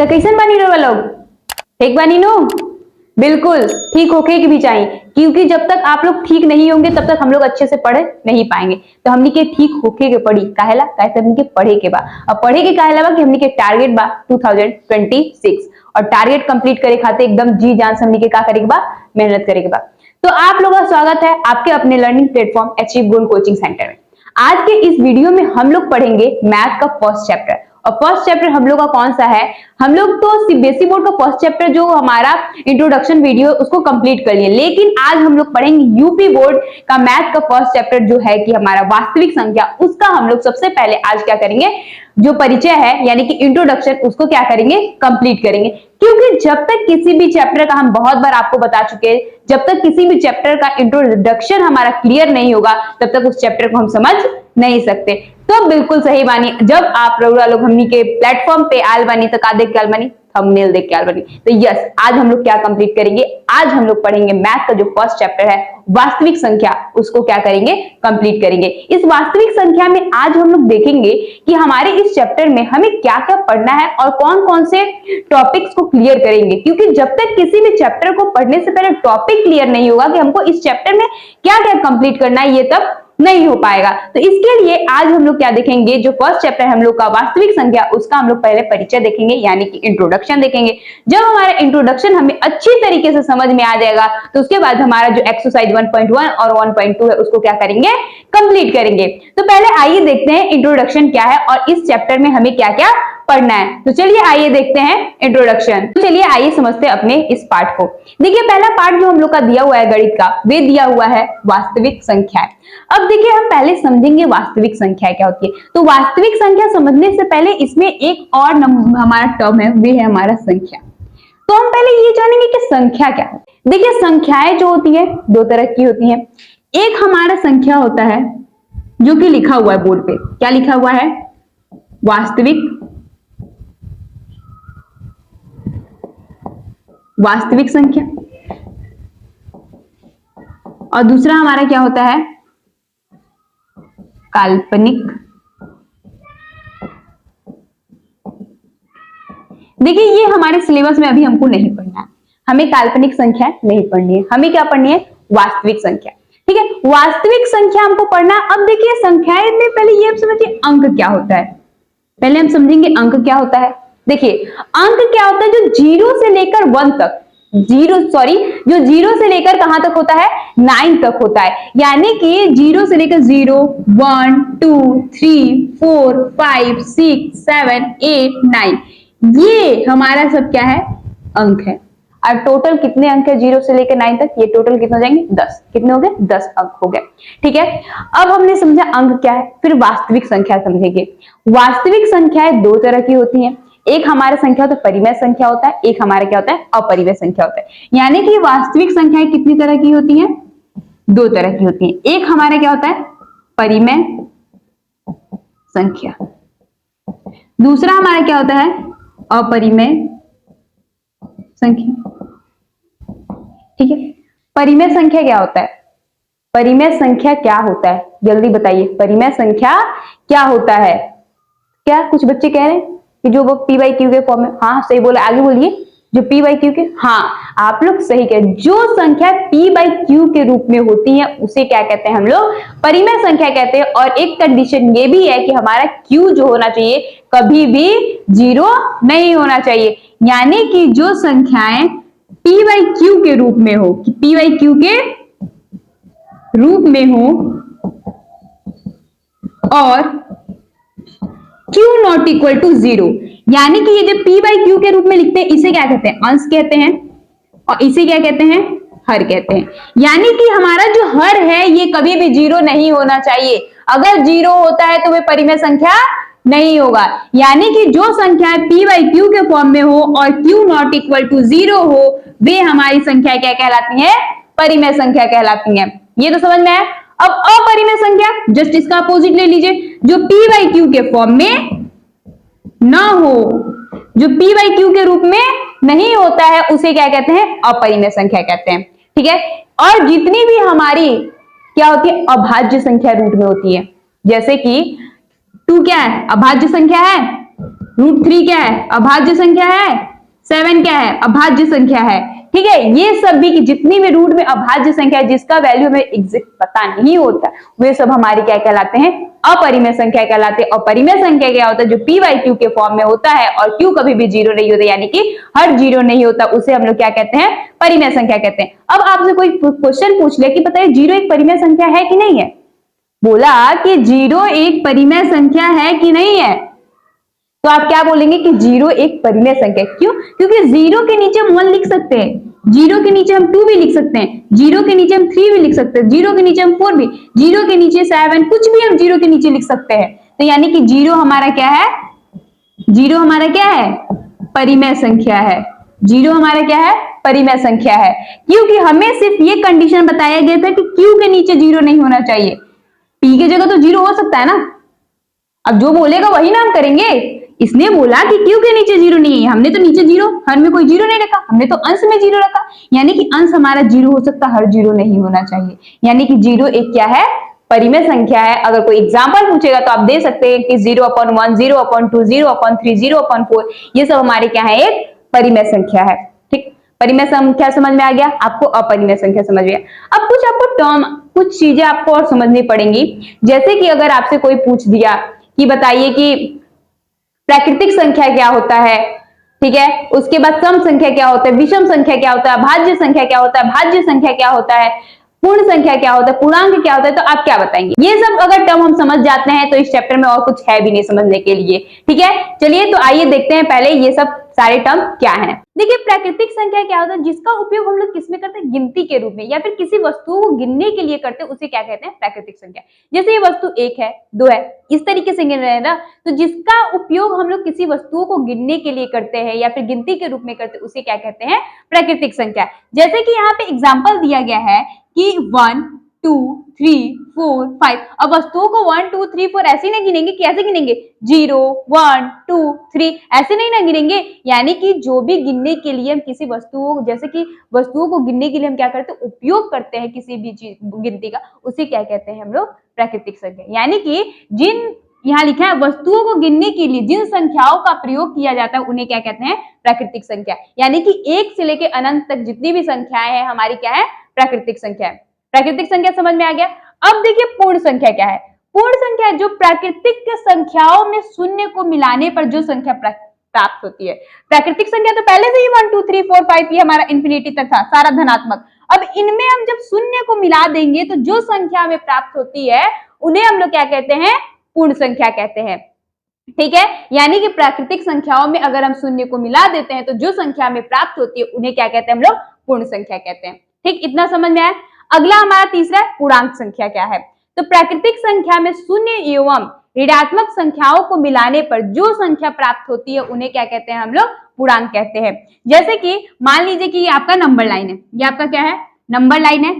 तो कैसन बानी रउआ लोग? ठीक बानी नो? बिल्कुल ठीक होके की भी चाहिए, क्योंकि जब तक आप लोग ठीक नहीं होंगे तब तक हम लोग अच्छे से पढ़ नहीं पाएंगे। तो हमनी के ठीक होके के पढ़ी काहेला, कैसे हमनी के पढ़े के बा। अब पढ़े के काहेला बा कि हमनी के टारगेट बा 2026 और टारगेट कंप्लीट करे खातिर एकदम जी जान से हमनी के का करे के बा, मेहनत करे के बा। तो आप लोगों का स्वागत है आपके अपने लर्निंग प्लेटफॉर्म अचीव गोल कोचिंग सेंटर में। आज के इस वीडियो में हम लोग पढ़ेंगे मैथ का फर्स्ट चैप्टर। और फर्स्ट चैप्टर हम लोग का कौन सा है? हम लोग तो सीबीएसई बोर्ड का फर्स्ट चैप्टर जो हमारा इंट्रोडक्शन वीडियो उसको कंप्लीट कर लिए, लेकिन आज हम लोग पढ़ेंगे यूपी बोर्ड का मैथ का फर्स्ट चैप्टर जो है कि हमारा वास्तविक संख्या, उसका हम लोग सबसे पहले आज क्या करेंगे, जो परिचय है यानी कि इंट्रोडक्शन, उसको क्या करेंगे, कंप्लीट करेंगे। क्योंकि जब तक किसी भी चैप्टर का, हम बहुत बार आपको बता चुके हैं, जब तक किसी भी चैप्टर का इंट्रोडक्शन हमारा क्लियर नहीं होगा तब तक उस चैप्टर को हम समझ नहीं सकते। तो बिल्कुल सही बानी, जब आप लोग हमनी के प्लेटफॉर्म पे आल बानी तो का देख के आल बानी, थंबनेल देख के आल बानी। तो यस, आज हम लोग क्या कंप्लीट करेंगे, आज हम लोग पढ़ेंगे मैथ का जो फर्स्ट चैप्टर है वास्तविक संख्या, उसको क्या करेंगे, कंप्लीट करेंगे। इस वास्तविक संख्या में आज हम लोग देखेंगे कि हमारे इस चैप्टर में हमें क्या क्या पढ़ना है और कौन कौन से टॉपिक्स को क्लियर करेंगे। क्योंकि जब तक किसी भी चैप्टर को पढ़ने से पहले टॉपिक क्लियर नहीं होगा कि हमको इस चैप्टर में क्या क्या कंप्लीट करना है, ये तब नहीं हो पाएगा। तो इसके लिए आज हम लोग क्या देखेंगे, जो फर्स्ट चैप्टर हम लोग का वास्तविक संख्या, उसका हम लोग पहले परिचय देखेंगे यानी कि इंट्रोडक्शन देखेंगे। जब हमारा इंट्रोडक्शन हमें अच्छी तरीके से समझ में आ जाएगा तो उसके बाद हमारा जो एक्सरसाइज 1.1 और 1.2 है उसको क्या करेंगे, कंप्लीट करेंगे। तो पहले आइए देखते हैं इंट्रोडक्शन क्या है और इस चैप्टर में हमें क्या क्या पढ़ना है। तो चलिए आइए देखते हैं इंट्रोडक्शन। तो चलिए आइए समझते हैं अपने इस पार्ट को। देखिए पहला पार्ट जो हम लोग का दिया हुआ है गणित का, वे दिया हुआ है वास्तविक संख्याएं। अब देखिए हम पहले समझेंगे वास्तविक संख्या क्या होती है। तो वास्तविक संख्या समझने से पहले इसमें एक और हमारा टर्म है, वे है हमारा संख्या। तो हम पहले ये जानेंगे कि संख्या क्या है। देखिए संख्याएं जो होती है दो तरह की होती है। एक हमारा संख्या होता है जो कि लिखा हुआ है बोर्ड पे, क्या लिखा हुआ है, वास्तविक संख्या। और दूसरा हमारा क्या होता है, काल्पनिक। देखिए ये हमारे सिलेबस में अभी हमको नहीं पढ़ना है, हमें काल्पनिक संख्या नहीं पढ़नी है, हमें क्या पढ़नी है, वास्तविक संख्या। ठीक है, वास्तविक संख्या हमको पढ़ना है। अब देखिए संख्याएं में पहले ये समझिए अंक क्या होता है। पहले हम समझेंगे अंक क्या होता है। देखिए अंक क्या होता है, जो 0 से लेकर 1 तक, जो 0 से लेकर कहां तक होता है, 9 तक होता है। यानी कि 0 से लेकर 0, 1, 2, 3, 4, 5, 6, 7, 8, 9, ये हमारा सब क्या है, अंक है। और टोटल कितने अंक है 0 से लेकर 9 तक, ये टोटल कितने हो जाएंगे, 10। कितने हो गए, 10 अंक हो गए। ठीक है, अब हमने समझा अंक क्या है, फिर वास्तविक संख्या समझेंगे। वास्तविक संख्याएं दो तरह की होती हैं। एक हमारा संख्या होता है परिमेय संख्या होता है, एक हमारा क्या होता है, अपरिमेय संख्या होता है। यानी कि वास्तविक संख्याएं कितनी तरह की होती हैं, दो तरह की होती हैं। एक हमारा क्या होता है, परिमेय संख्या, दूसरा हमारा क्या होता है, अपरिमेय संख्या। ठीक है, परिमेय संख्या क्या होता है, परिमेय संख्या क्या होता है, जल्दी बताइए, परिमेय संख्या क्या होता है। क्या कुछ बच्चे कह रहे हैं कि जो वो पी बाई क्यू के फॉर्म में, हाँ सही बोला, आगे बोलिए, जो पी बाई क्यू के, हाँ आप लोग सही कह रहे हैं। जो संख्या पी बाई क्यू के रूप में होती है उसे क्या कहते हैं हम लोग, परिमेय संख्या कहते हैं। और एक कंडीशन ये भी है कि हमारा क्यू जो होना चाहिए कभी भी 0 नहीं होना चाहिए। यानी कि जो संख्याएं पी बाई क्यू के रूप में हो, कि पी बाई क्यू के रूप में हो और Q नॉट इक्वल टू 0, यानी कि ये जो P बाई क्यू के रूप में लिखते हैं इसे क्या कहते हैं, अंश कहते हैं, और इसे क्या कहते हैं, हर कहते हैं। यानी कि हमारा जो हर है ये कभी भी 0 नहीं होना चाहिए। अगर 0 होता है तो वह परिमेय संख्या नहीं होगा। यानी कि जो संख्या P बाई क्यू के फॉर्म में हो और Q नॉट इक्वल टू 0 हो, वे हमारी संख्या क्या कहलाती है, परिमेय संख्या कहलाती है। ये तो समझ में आया। अब अपरिमेय संख्या, जस्ट इसका अपोजिट ले लीजिए, जो P बाई क्यू के फॉर्म में ना हो, जो P बाई क्यू के रूप में नहीं होता है उसे क्या कहते हैं, अपरिमेय संख्या कहते हैं। ठीक है, और जितनी भी हमारी क्या होती है, अभाज्य संख्या रूट में होती है, जैसे कि 2 क्या है, अभाज्य संख्या है, √3 क्या है? अभाज्य संख्या है। 7 क्या है? अभाज्य संख्या है। ठीक है, ये सब भी कि जितनी भी रूट में अभाज्य संख्या है जिसका वैल्यू हमें एग्जैक्ट पता नहीं होता, वे सब हमारी क्या कहलाते हैं? अपरिमेय संख्या कहलाते हैं। अपरिमेय संख्या क्या होता है? जो p बाई क्यू के फॉर्म में होता है और q कभी भी जीरो नहीं होता, यानी कि हर जीरो नहीं होता, उसे हम लोग क्या कहते हैं? परिमेय संख्या कहते हैं। अब आपसे कोई क्वेश्चन पूछ ले कि बताइए जीरो एक परिमेय संख्या है कि नहीं है? बोला कि जीरो एक परिमेय संख्या है कि नहीं है, तो आप क्या बोलेंगे कि जीरो एक परिमेय संख्या। क्यों? क्योंकि जीरो के नीचे हम 1 लिख सकते हैं, जीरो के नीचे हम 2 भी लिख सकते हैं, जीरो के नीचे हम 3 भी लिख सकते हैं, जीरो के नीचे हम 4 भी, जीरो के नीचे 7, कुछ भी हम जीरो के नीचे लिख सकते हैं। तो यानी कि जीरो हमारा क्या है? जीरो हमारा क्या है? परिमेय संख्या है। जीरो हमारा क्या है? परिमेय संख्या है। क्योंकि हमें सिर्फ ये कंडीशन बताया गया था कि क्यू के नीचे जीरो नहीं होना चाहिए, पी की जगह तो जीरो हो सकता है ना। अब जो बोलेगा वही ना हम करेंगे। इसने बोला कि क्यू के नीचे जीरो नहीं है, हमने तो नीचे जीरो, हर में कोई जीरो नहीं रखा, हमने तो अंश में जीरो रखा, यानी कि अंश हमारा जीरो हो सकता, हर जीरो नहीं होना चाहिए। यानी कि जीरो एक क्या है? परिमेय संख्या है। अगर कोई एग्जाम्पल पूछेगा तो आप दे सकते हैं कि 0/1, 0/2, 0/3, 0/4, ये सब हमारे क्या है? एक परिमेय संख्या है। ठीक, परिमेय संख्या समझ में आ गया आपको, अपरिमेय संख्या समझ में। अब कुछ आपको टर्म, कुछ चीजें आपको और समझनी पड़ेंगी। जैसे कि अगर आपसे कोई पूछ दिया कि बताइए कि प्राकृतिक संख्या क्या होता है, ठीक है, उसके बाद सम संख्या क्या होता है, विषम संख्या क्या होता है, भाज्य संख्या क्या होता है, भाज्य संख्या क्या होता है, पूर्ण संख्या क्या होता है, पूर्णांक क्या होता है, तो आप क्या बताएंगे? ये सब अगर टर्म हम समझ जाते हैं तो इस चैप्टर में और कुछ है भी नहीं समझने के लिए। ठीक है, चलिए तो आइए देखते हैं पहले ये सब सारे टर्म क्या हैं। देखिए, प्राकृतिक संख्या क्या होता है? जिसका उपयोग हम लोग किसमें करते हैं? गिनती के रूप में, या फिर किसी वस्तु को गिनने के लिए करते हैं, उसे क्या कहते हैं? प्राकृतिक संख्या। जैसे ये वस्तु 1 है, 2 है, इस तरीके से गिन रहे हैं ना, तो जिसका उपयोग हम लोग किसी वस्तुओं को गिनने के लिए करते हैं या फिर गिनती के रूप में करते हैं, उसे क्या कहते हैं? प्राकृतिक संख्या। जैसे कि यहाँ पे एग्जाम्पल दिया गया है कि 1, 2, 3, 4, 5। अब वस्तुओं को 1, 2, 3, 4 ऐसे ही ना गिनेंगे, कैसे गिनेंगे? 0, 1, 2, 3 ऐसे नहीं ना गिनेंगे। यानी कि जो भी गिनने के लिए हम किसी वस्तुओं, जैसे कि वस्तुओं को गिनने के लिए हम क्या करते हैं? उपयोग करते हैं किसी भी चीज गिनती का, उसे क्या कहते हैं हम लोग? प्राकृतिक संख्या। यानी कि जिन, यहाँ लिखा है, वस्तुओं को गिनने के लिए जिन संख्याओं का प्रयोग किया जाता है उन्हें क्या कहते हैं? प्राकृतिक संख्या। यानी कि 1 से लेकर अनंत तक जितनी भी संख्याएं हैं हमारी क्या है? प्राकृतिक संख्या है। प्राकृतिक संख्या समझ में आ गया। अब देखिए पूर्ण संख्या क्या है? पूर्ण संख्या जो प्राकृतिक संख्याओं में शून्य को मिलाने पर जो संख्या प्राप्त होती है। प्राकृतिक संख्या तो पहले से ही 1, 2, 3, 4, 5 ये हमारा इंफिनिटी तक था, सारा धनात्मक। अब इनमें हम जब शून्य को मिला देंगे तो जो संख्या हमें प्राप्त होती है उन्हें हम लोग क्या कहते हैं? पूर्ण संख्या कहते हैं। ठीक है, यानी कि प्राकृतिक संख्याओं में अगर हम शून्य को मिला देते हैं तो जो संख्या हमें प्राप्त होती है उन्हें क्या कहते हैं? हम लोग पूर्ण संख्या कहते हैं। ठीक, इतना समझ में आया। अगला हमारा तीसरा है पूर्णांक संख्या क्या है? तो प्राकृतिक संख्या में शून्य एवं ऋणात्मक संख्याओं को मिलाने पर जो संख्या प्राप्त होती है उन्हें क्या कहते हैं? हम लोग पूर्णांक कहते हैं। जैसे कि मान लीजिए कि ये आपका नंबर लाइन है, ये आपका क्या है? नंबर लाइन है।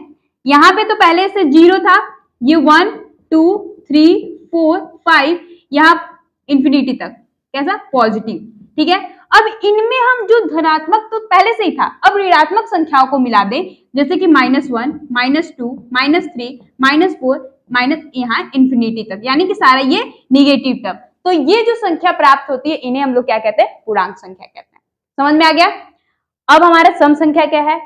यहाँ पे तो पहले से 0 था, ये 1, 2, 3, 4, 5, यहाँ इंफिनिटी तक कैसा? पॉजिटिव। ठीक है, अब इनमें हम जो धनात्मक तो पहले से ही था, अब ऋणात्मक संख्याओं को मिला दें, जैसे कि -1, -2, -3, -4, माइनस यहाँ इंफिनिटी तक, यानी कि सारा ये निगेटिव टर्म। तो ये जो संख्या प्राप्त होती है इन्हें हम लोग क्या कहते हैं? पूर्णांक संख्या कहते हैं। समझ में आ गया। अब हमारा सम संख्या क्या है?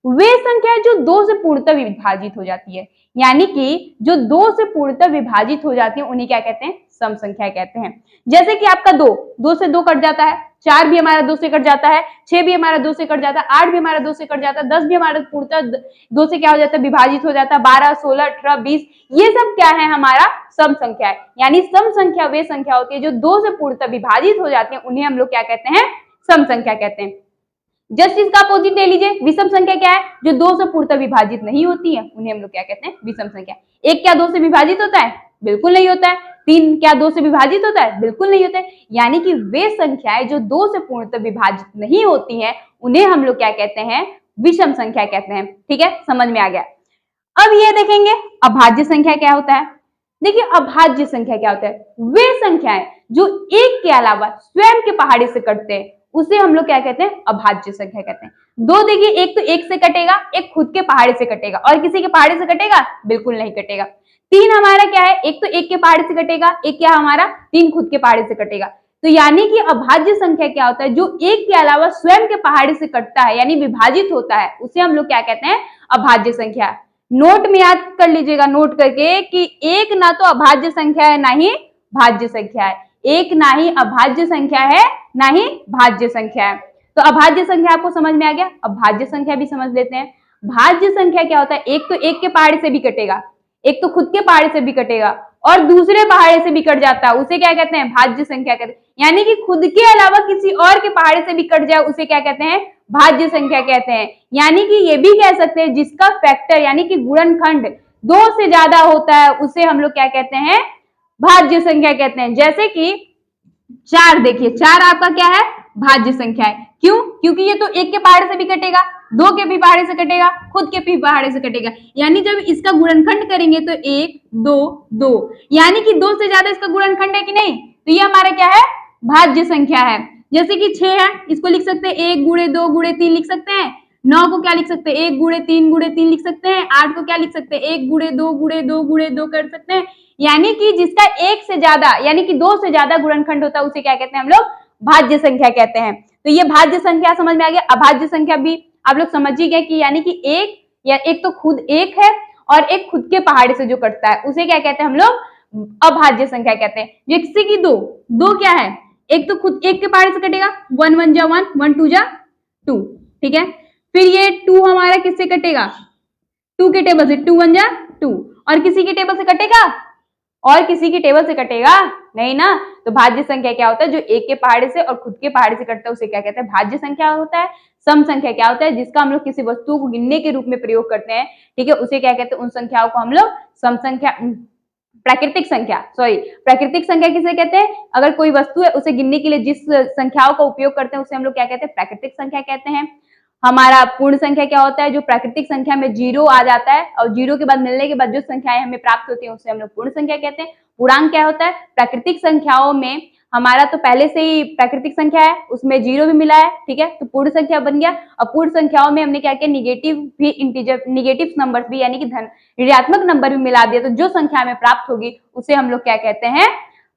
वे संख्या जो 2 से पूर्णतः विभाजित हो जाती है, यानी कि जो 2 से पूर्णतः विभाजित हो जाती है उन्हें क्या कहते हैं? सम संख्या कहते हैं। जैसे कि आपका 2 से 2 कट जाता है, 4 भी हमारा 2 से कट जाता है, 6 भी हमारा 2 से कट जाता है, 8 भी हमारा 2 से कट जाता है, 10 भी हमारा पूर्णतः 2 से क्या हो जाता है? विभाजित हो जाता है, 12, 16, 18, 20 ये सब क्या है? हमारा सम संख्या है। यानी सम संख्या वे संख्या होती है जो 2 से पूर्णतः विभाजित हो जाती है, उन्हें हम लोग क्या कहते हैं? सम संख्या कहते हैं। जस्ट इसका अपोजिट ले लीजिए, विषम संख्या क्या है? जो 2 से पूर्णतः विभाजित नहीं होती है उन्हें हम लोग क्या कहते हैं? विषम संख्या। 1 क्या 2 से विभाजित होता है? बिल्कुल नहीं होता है। 3 क्या 2 से विभाजित होता है? बिल्कुल नहीं होता है। यानी कि वे संख्याएं जो 2 से पूर्णतः विभाजित नहीं होती हैं उन्हें हम लोग क्या कहते हैं? विषम संख्या कहते हैं। ठीक है, समझ में आ गया। अब ये देखेंगे अभाज्य संख्या क्या होता है। देखिए अभाज्य संख्या क्या होता है? वे संख्याएं जो 1 के अलावा स्वयं के पहाड़े से कटते हैं उसे हम लोग क्या कहते हैं? अभाज्य संख्या कहते हैं। 2 देखिए, एक तो 1 से कटेगा, एक खुद के पहाड़े से कटेगा, और किसी के पहाड़े से कटेगा? बिल्कुल नहीं कटेगा। 3 हमारा क्या है? एक तो 1 के पहाड़े से कटेगा, एक क्या हमारा? 3 खुद के पहाड़े से कटेगा। तो यानी कि अभाज्य संख्या क्या होता है, जो एक के अलावा स्वयं के पहाड़े से कटता है यानी विभाजित होता है, उसे हम लोग क्या कहते हैं, अभाज्य संख्या। नोट में याद कर लीजिएगा, नोट करके, कि एक ना तो अभाज्य संख्या है ना ही भाज्य संख्या है, एक ना ही अभाज्य संख्या है ना ही भाज्य संख्या है। तो अभाज्य संख्या आपको समझ में आ गया। अब भाज्य संख्या भी समझ लेते हैं। भाज्य संख्या क्या होता है, एक तो एक के पहाड़े से भी कटेगा, एक तो खुद के पहाड़े से भी कटेगा और दूसरे पहाड़े से भी कट जाता है, उसे क्या कहते हैं, भाज्य संख्या कहते हैं। यानी कि खुद के अलावा किसी और के पहाड़े से भी कट जाए, उसे क्या कहते हैं, भाज्य संख्या कहते हैं। यानी कि ये भी कह सकते हैं जिसका फैक्टर यानी कि गुणनखंड 2 से ज्यादा होता है, उसे हम लोग क्या कहते हैं, भाज्य संख्या कहते हैं। जैसे कि 4, देखिए 4 आपका क्या है, भाज्य संख्या है। क्यों? क्योंकि ये तो एक के पहाड़े से भी कटेगा, 2 के भी पहाड़े से कटेगा, खुद के भी पहाड़े से कटेगा। यानी जब इसका गुणनखंड करेंगे तो 1 2 2, यानी कि 2 से ज्यादा इसका गुणनखंड है कि नहीं, तो ये हमारा क्या है, भाज्य संख्या है। जैसे कि 6 है, इसको लिख सकते हैं 1 गुणे 2 गुणे 3 लिख सकते हैं। 9 को क्या लिख सकते हैं, 1 गुणे 3 गुणे 3 लिख सकते हैं। 8 को क्या लिख सकते हैं, 1 गुणे 2 गुणे 2 गुणे 2 कर सकते हैं। यानी कि जिसका 1 से ज्यादा यानी कि 2 से ज्यादा गुणनखंड होता है, उसे क्या कहते हैं, हम लोग भाज्य संख्या कहते हैं। तो ये भाज्य संख्या समझ में आ गया। अभाज्य संख्या भी आप लोग समझ ही गए कि यानी कि एक या एक तो खुद एक है और एक खुद के पहाड़े से जो कटता है, उसे क्या कहते हैं, हम लोग अभाज्य संख्या कहते हैं। जैसे कि 2 क्या है, एक तो खुद एक के पहाड़े से कटेगा, 1 1 जा 1, 1 2 जा 2, ठीक है। फिर ये 2 हमारा किससे कटेगा, 2 के टेबल से, 2 1 जा 2, और किसी के टेबल से कटेगा, और किसी की टेबल से कटेगा नहीं ना। तो भाज्य संख्या क्या होता है, जो एक के पहाड़े से और खुद के पहाड़े से कटता है, उसे क्या कहते हैं, भाज्य संख्या होता है। सम संख्या क्या होता है, जिसका हम लोग किसी वस्तु को गिनने के रूप में प्रयोग करते हैं, ठीक है, उसे क्या कहते हैं, उन संख्याओं को हम लोग सम संख्या, प्राकृतिक संख्या, सॉरी, प्राकृतिक संख्या किसे कहते हैं, अगर कोई वस्तु है उसे गिनने के लिए जिस संख्याओं का उपयोग करते हैं, उसे हम लोग क्या कहते हैं, प्राकृतिक संख्या कहते हैं। हमारा पूर्ण संख्या क्या होता है, जो प्राकृतिक संख्या में 0 आ जाता है और 0 के बाद मिलने के बाद जो संख्याएं हमें प्राप्त होती है, उसे हम लोग पूर्ण संख्या कहते हैं। पूर्णांक क्या होता है, प्राकृतिक संख्याओं में हमारा तो पहले से ही प्राकृतिक संख्या है, उसमें 0 भी मिला है, ठीक है, तो पूर्ण संख्या बन गया। और पूर्ण संख्याओं में हमने क्या किया, निगेटिव भी, इंटीजर निगेटिव नंबर्स भी यानी कि धन ऋणात्मक नंबर भी मिला दिया, तो जो संख्या हमें प्राप्त होगी उसे हम लोग क्या कहते हैं,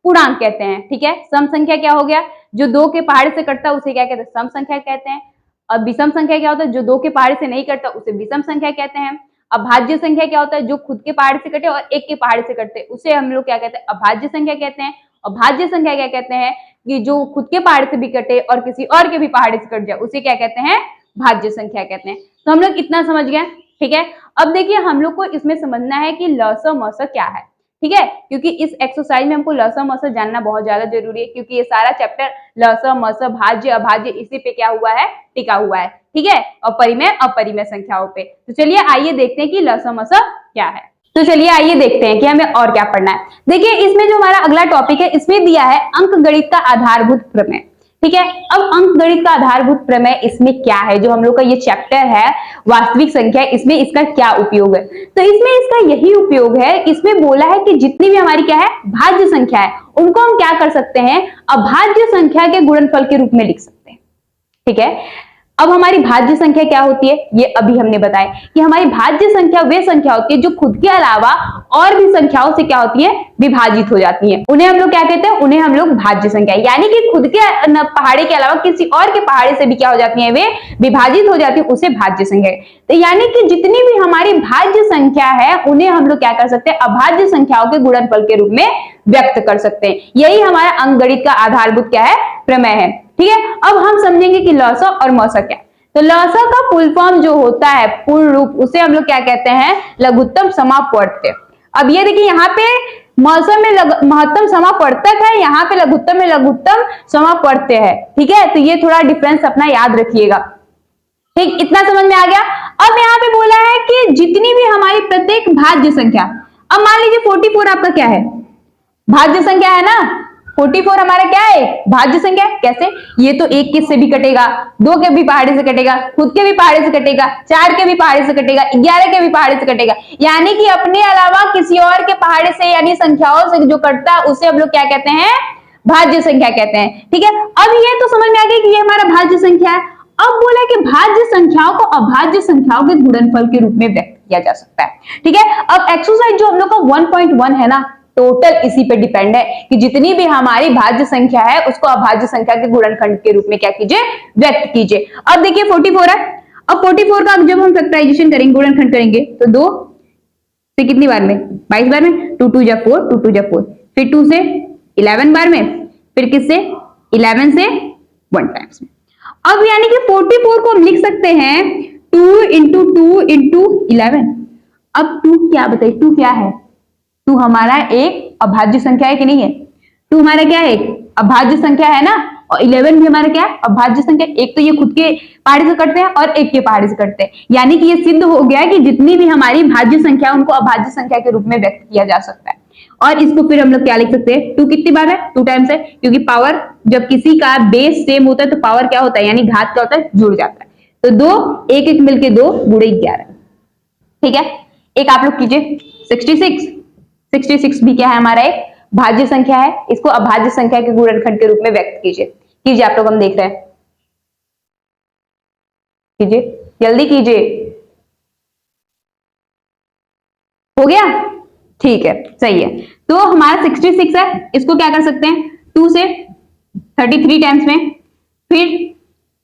पूर्णांक कहते हैं, ठीक है। सम संख्या क्या हो गया, जो 2 के पहाड़े से कटता है उसे क्या कहते हैं, सम संख्या कहते हैं। अब विषम संख्या क्या होता है, जो 2 के पहाड़े से नहीं कटता उसे विषम संख्या कहते हैं। अभाज्य संख्या क्या होता है, जो खुद के पहाड़े से कटे और एक के पहाड़े से कटते, उसे हम लोग क्या कहते हैं, अभाज्य संख्या कहते हैं। और भाज्य संख्या क्या कहते हैं, कि जो खुद के पहाड़े से भी कटे और किसी और के भी पहाड़े से कट जाए, उसे क्या कहते हैं, भाज्य संख्या कहते हैं। तो हम लोग इतना समझ गए, ठीक है। अब देखिए हम लोग को इसमें समझना है कि ल स म स क्या है, ठीक है, क्योंकि इस एक्सरसाइज में हमको ल स म स जानना बहुत ज्यादा जरूरी है, क्योंकि ये सारा चैप्टर ल स म स भाज्य अभाज्य इसी पे क्या हुआ है, टिका हुआ है, ठीक है, और परिमेय अपरिमेय संख्याओं पे। तो चलिए आइए देखते हैं कि ल स म स क्या है। तो चलिए आइए देखते हैं कि हमें और क्या पढ़ना है। देखिए इसमें जो हमारा अगला टॉपिक है, इसमें दिया है अंकगणित का आधारभूत प्रमेय, ठीक है। अब अंकगणित का आधारभूत प्रमेय इसमें क्या है, जो हम लोग का ये चैप्टर है वास्तविक संख्या, इसमें इसका क्या उपयोग है, तो इसमें इसका यही उपयोग है। इसमें बोला है कि जितनी भी हमारी क्या है, भाज्य संख्या है, उनको हम क्या कर सकते हैं, अभाज्य संख्या के गुणनफल के रूप में लिख सकते हैं, ठीक है। अब हमारी भाज्य संख्या क्या होती है, ये अभी हमने बताया कि हमारी भाज्य संख्या वे संख्या होती है जो खुद के अलावा और भी संख्याओं से क्या होती है, विभाजित हो जाती है, उन्हें हम लोग क्या कहते हैं, उन्हें हम लोग भाज्य संख्या, यानी कि खुद के पहाड़े के अलावा किसी और के पहाड़े से भी क्या हो जाती है, वे विभाजित हो जाती है, उसे भाज्य संख्या। तो यानी कि जितनी भी हमारी भाज्य संख्या है, उन्हें हम लोग क्या कर सकते हैं, अभाज्य संख्याओं के गुणनफल के रूप में व्यक्त कर सकते हैं। यही हमारा अंकगणित का आधारभूत क्या है, प्रमेय है, ठीक है। अब हम समझेंगे कि ल स और म स क्या। तो ल स का फुल फॉर्म जो होता है, पूर्ण रूप, उसे हम लोग क्या कहते हैं, लघुत्तम समापवर्त्य। अब ये देखिए यहाँ पे म स में महत्तम समापवर्तक है, यहाँ पे लघुत्तम में लघुत्तम समापवर्त्य है, ठीक है। तो ये थोड़ा डिफरेंस अपना याद रखिएगा, ठीक, इतना समझ में आ गया। अब यहाँ पे बोला है कि जितनी भी हमारी प्रत्येक भाज्य संख्या, अब मान लीजिए 44 आपका क्या है, भाज्य संख्या है ना, 44 हमारा क्या है, भाज्य संख्या। कैसे, ये तो एक किस से भी कटेगा, 2 के भी पहाड़े से कटेगा, खुद के भी पहाड़े से कटेगा, 4 के भी पहाड़े से कटेगा, 11 के भी पहाड़े से कटेगा, यानी कि अपने अलावा किसी और के पहाड़े से यानी संख्याओं से जो कटता है, उसे हम लोग क्या कहते हैं, भाज्य संख्या कहते हैं, ठीक है। अब ये तो समझ में आ गया कि ये हमारा भाज्य संख्या है। अब बोला कि भाज्य संख्याओं को अभाज्य संख्याओं के गुणनफल के रूप में व्यक्त किया जा सकता है, ठीक है। अब एक्सरसाइज जो हम लोग का 1.1 है ना, टोटल इसी पे डिपेंड है कि जितनी भी हमारी भाज्य संख्या है उसको अभाज्य संख्या के गुणनखंड के रूप में क्या कीजिए, व्यक्त कीजिए। अब देखिए 44 है, अब 44 का जब हम फैक्टराइजेशन करेंगे, गुणनखंड करेंगे, तो 2 से कितनी बार में, 22 बार में, 2 2 जा 4, 2 2 जा 4, फिर 2 से 11 बार में, फिर किससे 11 से 1 टाइम्स में। अब यानी कि 44 को हम लिख सकते हैं 2 इंटू 2 इंटू 11। अब 2 क्या बताइए, 2 क्या है, 2 हमारा एक अभाज्य संख्या है कि नहीं है, 2 हमारा क्या है, एक अभाज्य संख्या है ना, और 11 भी हमारा क्या है, अभाज्य संख्या। एक तो ये खुद के पहाड़ी से कटते हैं और एक के पहाड़ी से कटते हैं, यानी कि ये सिद्ध हो गया कि जितनी भी हमारी भाज्य संख्या उनको अभाज्य संख्या के रूप में व्यक्त किया जा सकता है। और इसको फिर हम लोग क्या लिख सकते हैं, 2 कितनी बार है, 2 टाइम्स है, क्योंकि पावर जब किसी का बेस सेम होता है तो पावर क्या होता है, यानी घात क्या होता है, जुड़ जाता है। तो 2 एक एक मिलके 2 गुणे 11, ठीक है। एक आप लोग कीजिए 66 भी क्या है, हमारा एक भाज्य संख्या है, इसको अभाज्य संख्या के गुणनखंड के रूप में व्यक्त कीजिए आप लोग, हम देख रहे हैं, कीजिए जल्दी कीजिए, हो गया, ठीक है, सही है। तो हमारा 66 है, इसको क्या कर सकते हैं, 2 से 33 टाइम्स में, फिर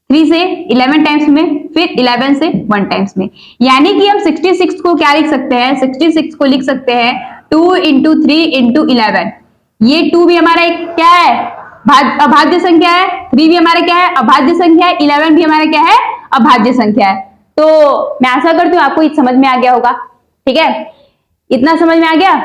3 से 11 टाइम्स में, फिर 11 से 1 टाइम्स में, यानी कि हम 66 को क्या लिख सकते हैं, 66 को लिख सकते हैं 2 इंटू 3 इंटू 11। ये 2 भी हमारा एक क्या है, अभाज्य संख्या है, 3 भी हमारा क्या है, अभाज्य संख्या है, 11 भी हमारा क्या है, अभाज्य संख्या है। तो मैं आशा करती हूँ आपको समझ में आ गया होगा, ठीक है, इतना समझ में आ गया।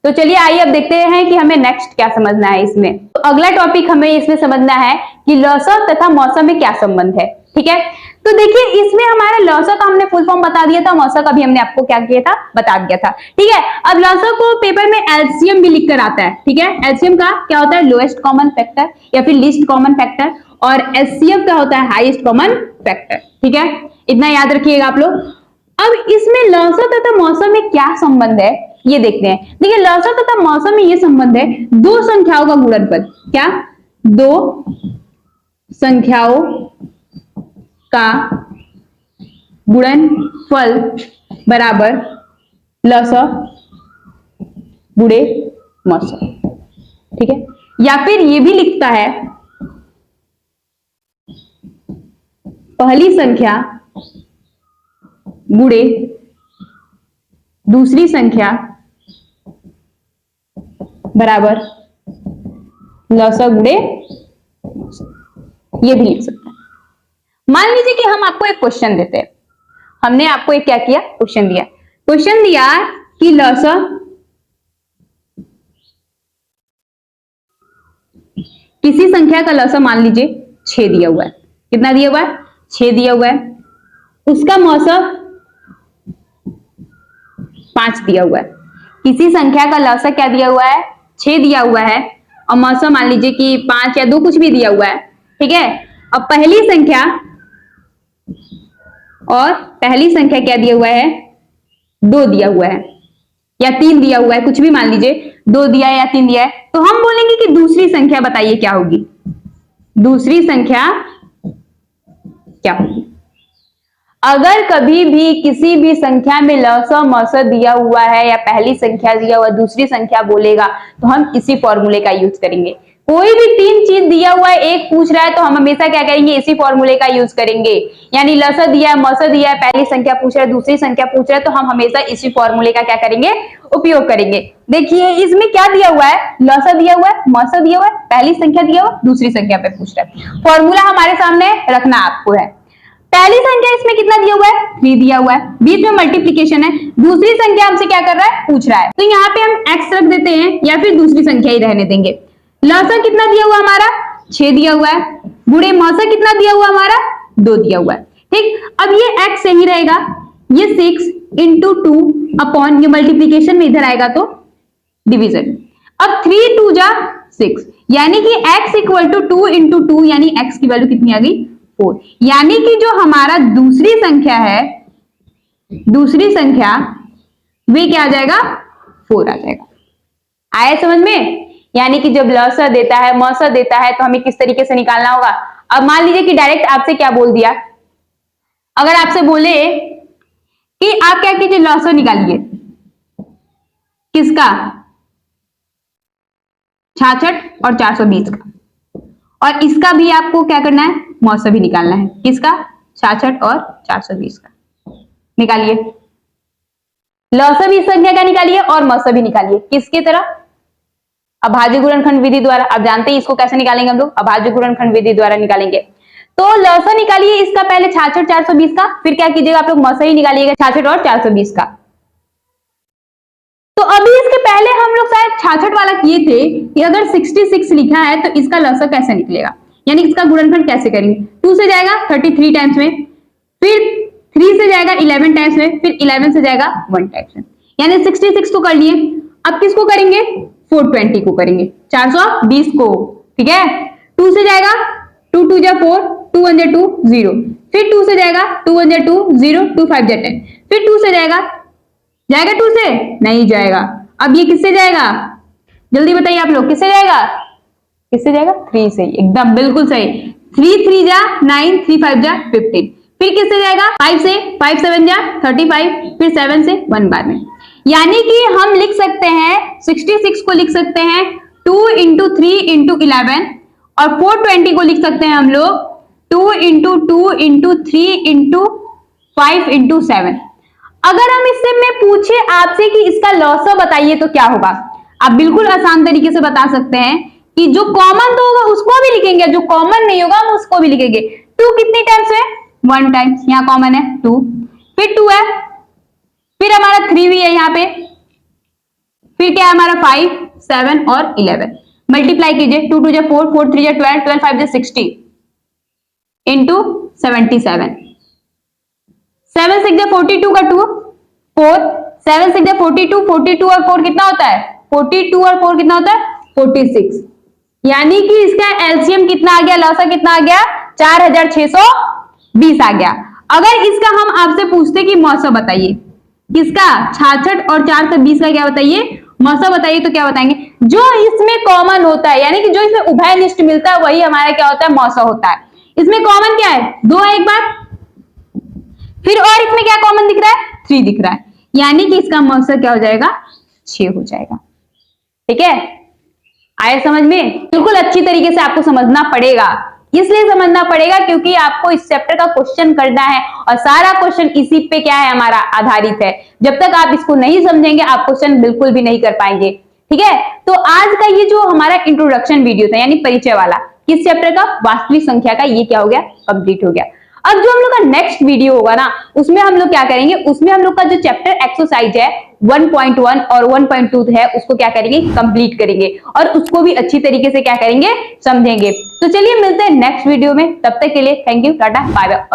तो चलिए आइए अब देखते हैं कि हमें नेक्स्ट क्या समझना है इसमें। तो अगला टॉपिक हमें इसमें समझना है कि लौसा तथा मौसा में क्या संबंध है, ठीक है। तो देखिए इसमें हमारा लौसा का हमने फुल फॉर्म बता दिया था, मौसा का भी हमने आपको क्या किया था, बता दिया था, ठीक है। अब लौसा को पेपर में एलसीएम भी लिख कर आता है, ठीक है। एलसीएम का क्या होता है, लोएस्ट कॉमन फैक्टर या फिर लीस्ट कॉमन फैक्टर, और एचसीएफ का होता है हाईएस्ट कॉमन फैक्टर, ठीक है, इतना याद रखिएगा आप लोग। अब इसमें लौसा तथा मौसा में क्या संबंध है ये देखते हैं। देखिए लौसा तथा मौसा में ये संबंध है, दो संख्याओं का गुणनफल, क्या, दो संख्याओं का गुणनफल बराबर लौसा गुणे मौसा, ठीक है। या फिर ये भी लिखता है पहली संख्या गुणे दूसरी संख्या बराबर लौसा गुणे, ये भी लिख सकते हैं। मान लीजिए कि हम आपको एक क्वेश्चन देते हैं, हमने आपको एक क्या किया, क्वेश्चन दिया कि लौसा किसी संख्या का लौसा मान लीजिए 6 दिया हुआ है, कितना दिया हुआ है, 6 दिया हुआ है, उसका मौसा 5 दिया हुआ है। किसी संख्या का लौसा क्या दिया हुआ है, 6 दिया हुआ है, और मौसा मान लीजिए कि 5 या 2 कुछ भी दिया हुआ है, ठीक है। अब पहली संख्या क्या दिया हुआ है, 2 दिया हुआ है या 3 दिया हुआ है, कुछ भी मान लीजिए, 2 दिया है या 3 दिया है, तो हम बोलेंगे कि दूसरी संख्या बताइए क्या होगी, दूसरी संख्या क्या होगी। अगर कभी भी किसी भी संख्या में लौसा मौसा दिया हुआ है या पहली संख्या दिया हुआ दूसरी संख्या बोलेगा तो हम इसी फॉर्मूले का यूज करेंगे। कोई भी 3 चीज दिया हुआ है, एक पूछ रहा है, तो हम हमेशा क्या करेंगे, इसी फॉर्मूले का यूज करेंगे। यानी लौसा दिया है, मौसा दिया है, पहली संख्या पूछ रहा है, दूसरी संख्या पूछ रहा है, तो हम हमेशा इसी फॉर्मूले का क्या करेंगे, उपयोग करेंगे। देखिए इसमें क्या दिया हुआ है, लौसा दिया हुआ है, मौसा दिया हुआ है, पहली संख्या दिया हुआ, दूसरी संख्या पे पूछ रहा है, फॉर्मूला हमारे सामने रखना आपको है। पहली संख्या इसमें कितना दिया हुआ है, 3 दिया हुआ है, बीच में मल्टीप्लीकेशन है, दूसरी संख्या हमसे क्या कर रहा है, पूछ रहा है, तो यहाँ पे हम x रख देते हैं या फिर दूसरी संख्या ही रहने देंगे। लौसा कितना दिया हुआ हमारा, 6 दिया हुआ है, गुणे मौसा कितना दिया हुआ हमारा, 2 दिया हुआ है, ठीक। अब ये x सही रहेगा, ये 6 इंटू 2 अपॉन, ये मल्टीप्लीकेशन में इधर आएगा तो डिवीजन। अब 3 2 जा 6, यानी कि x इक्वल टू 2 इंटू 2, यानी x की वैल्यू कितनी आ गई, 4, यानी कि जो हमारा दूसरी संख्या है, दूसरी संख्या वे क्या आ जाएगा, 4 आ जाएगा। आया समझ में। यानी कि जब लौसा देता है मौसा देता है तो हमें किस तरीके से निकालना होगा। अब मान लीजिए कि डायरेक्ट आपसे क्या बोल दिया, अगर आपसे बोले कि आप क्या कीजिए, लौसा निकालिए, किसका, 66 और 420 का, और इसका भी आपको क्या करना है, मौसा भी निकालना है। किसका? 66 और 420 का। निकालिए, लौसा भी इस संख्या का निकालिए और मौसा भी निकालिए। किसके तरह? अभाज्य गुणनखंड विधि द्वारा। आप जानते हैं इसको कैसे निकालेंगे हम लोग, अभाज्य गुणनखंड विधि द्वारा निकालेंगे। तो लौसा निकालिए इसका पहले 66 420 का, फिर क्या कीजिएगा आप लोग मौसा ही निकालिएगा 66 और 420 का। तो अभी इसके पहले हम लोग शायद 66 वाला किए थे कि अगर 66 लिखा है तो इसका लौसा कैसे निकलेगा, यानी इसका गुणनखंड कैसे करेंगे। 2 से जाएगा 33 टाइम्स में, फिर 3 से जाएगा 11 टाइम्स में, फिर 11 से जाएगा 1 टाइम्स में, यानी 66 तो कर लिए। अब किसको करेंगे? 420 को करेंगे, 420 को। ठीक है, 2 से जाएगा 2 2 जा 4, 2 1 जा 2 0, फिर 2 से जाएगा 2 1 जा 2 0, 2 5 जा 10, फिर 2 से जाएगा 2 से नहीं जाएगा। अब ये किससे जाएगा, जल्दी बताइए आप लोग, किससे जाएगा? किससे जाएगा? 3 से, एकदम बिल्कुल सही। 3 3 जा 9, 3 5 जा 15, फिर किससे जाएगा? 5 से, 5 7 जा 35, फिर 7 से 1 बार में। यानी कि हम लिख सकते हैं 66 को लिख सकते हैं 2 इंटू 3 इंटू 11, और 420 को लिख सकते हैं हम लोग 2 इंटू 2 इंटू 3 इंटू 5 इंटू 7। अगर हम इससे मैं पूछे आपसे कि इसका लौसा बताइए तो क्या होगा, आप बिल्कुल आसान तरीके से बता सकते हैं कि जो कॉमन तो होगा उसको भी लिखेंगे, जो कॉमन नहीं होगा हम उसको भी लिखेंगे। 2 कितनी टाइम्स है? 1 टाइम्स, यहां कॉमन है 2, फिर 2 है, फिर हमारा 3 भी है यहाँ पे, फिर क्या है हमारा 5 7 और 11। मल्टीप्लाई कीजिए, 2 2 जा 4, 4 3 जा 12, 12 5 जा 60 इंटू 77, 7 6 जा 42 का 2 4, 7 6 जा 42, 42 और 4 कितना होता है? 42 और 4 कितना होता है? 46। यानी कि इसका एलसीएम कितना आ गया, लौसा कितना आ गया? 4620 आ गया। अगर इसका हम आपसे पूछते कि मौसा बताइए, किसका? 66 और 420 का क्या बताइए? मौसा बताइए, तो क्या बताएंगे? जो इसमें कॉमन होता है, यानी कि जो इसमें उभयनिष्ठ मिलता है वही हमारा क्या होता है? मौसा होता है। इसमें कॉमन क्या है? 2 है एक बार, फिर और इसमें क्या कॉमन दिख रहा है? 3 दिख रहा है, यानी कि इसका मौसा क्या हो जाएगा? 6 हो जाएगा। ठीक है, आया समझ में? बिल्कुल अच्छी तरीके से आपको समझना पड़ेगा, इसलिए समझना पड़ेगा क्योंकि आपको इस चैप्टर का क्वेश्चन करना है, और सारा क्वेश्चन इसी पे क्या है हमारा आधारित है। जब तक आप इसको नहीं समझेंगे आप क्वेश्चन बिल्कुल भी नहीं कर पाएंगे। ठीक है, तो आज का ये जो हमारा इंट्रोडक्शन वीडियो था, यानी परिचय वाला, किस चैप्टर का? वास्तविक संख्या का, ये क्या हो गया? कंप्लीट हो गया। अब जो हम लोग का नेक्स्ट वीडियो होगा ना, उसमें हम लोग क्या करेंगे, उसमें हम लोग का जो चैप्टर एक्सरसाइज है 1.1 और 1.2 है उसको क्या करेंगे? कंप्लीट करेंगे, और उसको भी अच्छी तरीके से क्या करेंगे? समझेंगे। तो चलिए मिलते हैं नेक्स्ट वीडियो में, तब तक के लिए thank you, tata bye bye.